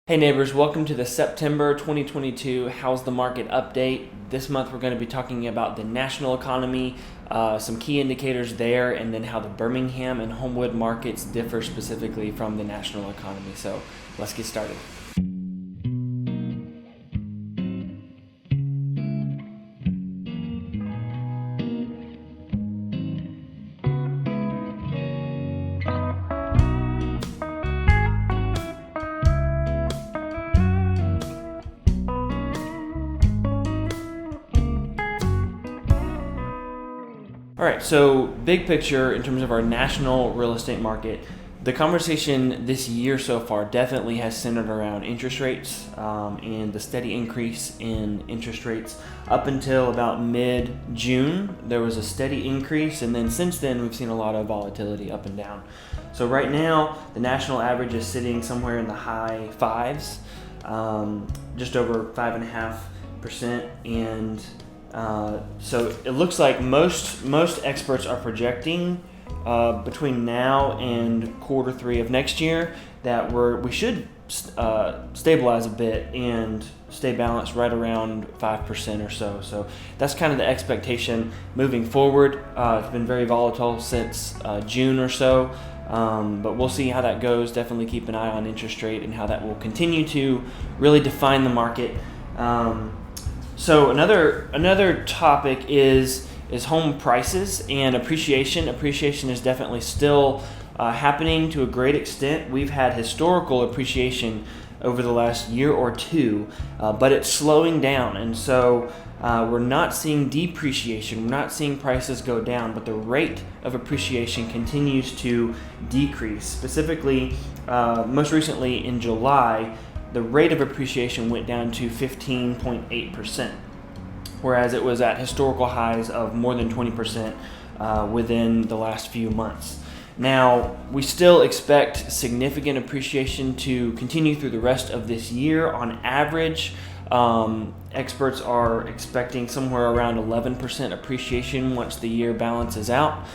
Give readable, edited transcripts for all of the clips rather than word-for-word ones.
Hey neighbors, welcome to the September 2022 How's the Market update. This month we're going to be talking about the national economy, some key indicators there, and then how the Birmingham and Homewood markets differ specifically from the national economy. So let's get started. All right, so big picture in terms of our national real estate market, the conversation this year so far definitely has centered around interest rates and the steady increase in interest rates. Up until about mid-June, there was a steady increase, and then since then we've seen a lot of volatility up and down. So right now, the national average is sitting somewhere in the high fives, just over 5.5%, and so it looks like most experts are projecting between now and quarter three of next year that we should stabilize a bit and stay balanced right around 5% or so. So that's kind of the expectation moving forward. It's been very volatile since June or so, but we'll see how that goes. Definitely keep an eye on interest rate and how that will continue to really define the market. So another topic is home prices and appreciation. Appreciation is definitely still happening to a great extent. We've had historical appreciation over the last year or two, but it's slowing down, and so we're not seeing depreciation. We're not seeing prices go down, but the rate of appreciation continues to decrease. Specifically, most recently in July, the rate of appreciation went down to 15.8%, whereas it was at historical highs of more than 20% within the last few months. Now, we still expect significant appreciation to continue through the rest of this year. On average, experts are expecting somewhere around 11% appreciation once the year balances out.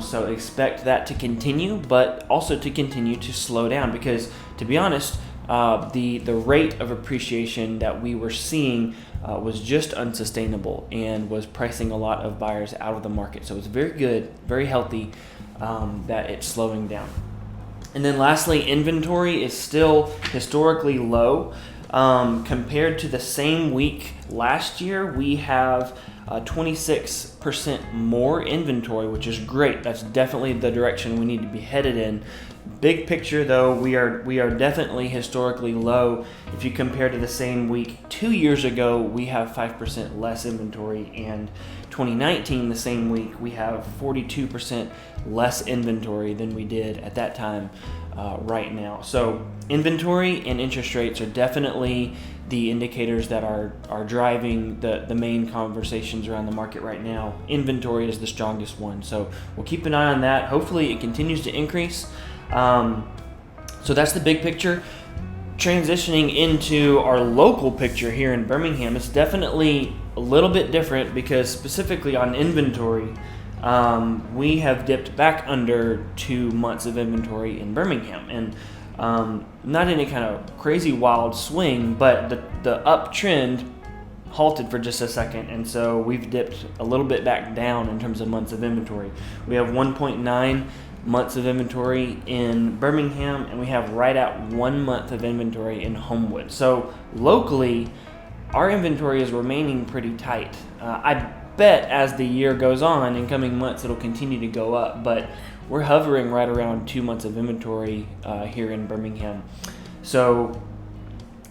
So expect that to continue, but also to continue to slow down because, to be honest, the rate of appreciation that we were seeing was just unsustainable and was pricing a lot of buyers out of the market. So it's very good, very healthy that it's slowing down. And then lastly, inventory is still historically low. Compared to the same week last year, we have 26% more inventory, which is great. That's definitely the direction we need to be headed in. Big picture though, we are definitely historically low. If you compare to the same week 2 years ago, we have 5% less inventory, and 2019, the same week, we have 42% less inventory than we did at that time right now. So inventory and interest rates are definitely the indicators that are driving the main conversations around the market right now. Inventory is the strongest one, so we'll keep an eye on that. Hopefully it continues to increase. So that's the big picture. Transitioning into our local picture here in Birmingham, it's definitely a little bit different because specifically on inventory, we have dipped back under 2 months of inventory in Birmingham, and not any kind of crazy wild swing, but the uptrend halted for just a second, and so we've dipped a little bit back down in terms of months of inventory. We have 1.9 months of inventory in Birmingham, and we have right at 1 month of inventory in Homewood. So locally, our inventory is remaining pretty tight. I bet as the year goes on, in coming months, it'll continue to go up, but we're hovering right around 2 months of inventory here in Birmingham. So,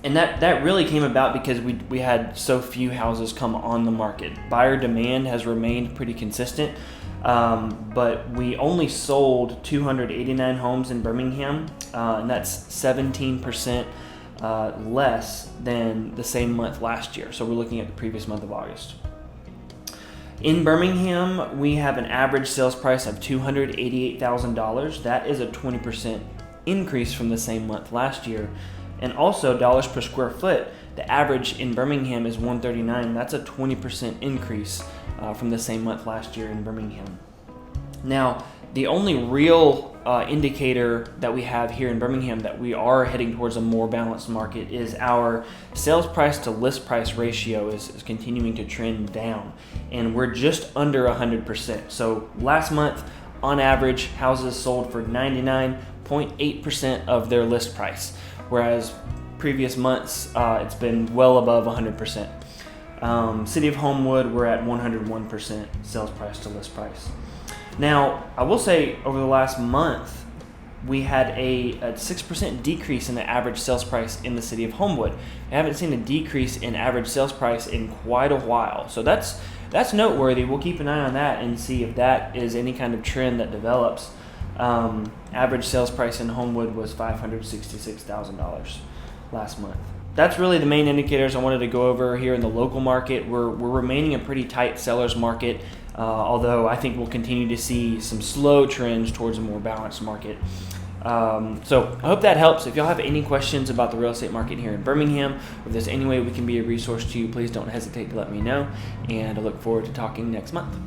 and that really came about because we had so few houses come on the market. Buyer demand has remained pretty consistent. But we only sold 289 homes in Birmingham, and that's 17% less than the same month last year. So we're looking at the previous month of August. In Birmingham, we have an average sales price of $288,000. That is a 20% increase from the same month last year. And also dollars per square foot, the average in Birmingham is $139. That's a 20% increase from the same month last year in Birmingham. Now, the only real indicator that we have here in Birmingham that we are heading towards a more balanced market is our sales price to list price ratio is continuing to trend down, and we're just under 100%. So last month, on average, houses sold for 99.8% of their list price, whereas previous months it's been well above 100%. City of Homewood, we're at 101% sales price to list price. Now, I will say over the last month, we had a 6% decrease in the average sales price in the city of Homewood. I haven't seen a decrease in average sales price in quite a while. So that's noteworthy. We'll keep an eye on that and see if that is any kind of trend that develops. Average sales price in Homewood was $566,000 last month. That's really the main indicators I wanted to go over here in the local market. We're remaining a pretty tight seller's market, although I think we'll continue to see some slow trends towards a more balanced market. So I hope that helps. If y'all have any questions about the real estate market here in Birmingham, or if there's any way we can be a resource to you, please don't hesitate to let me know. And I look forward to talking next month.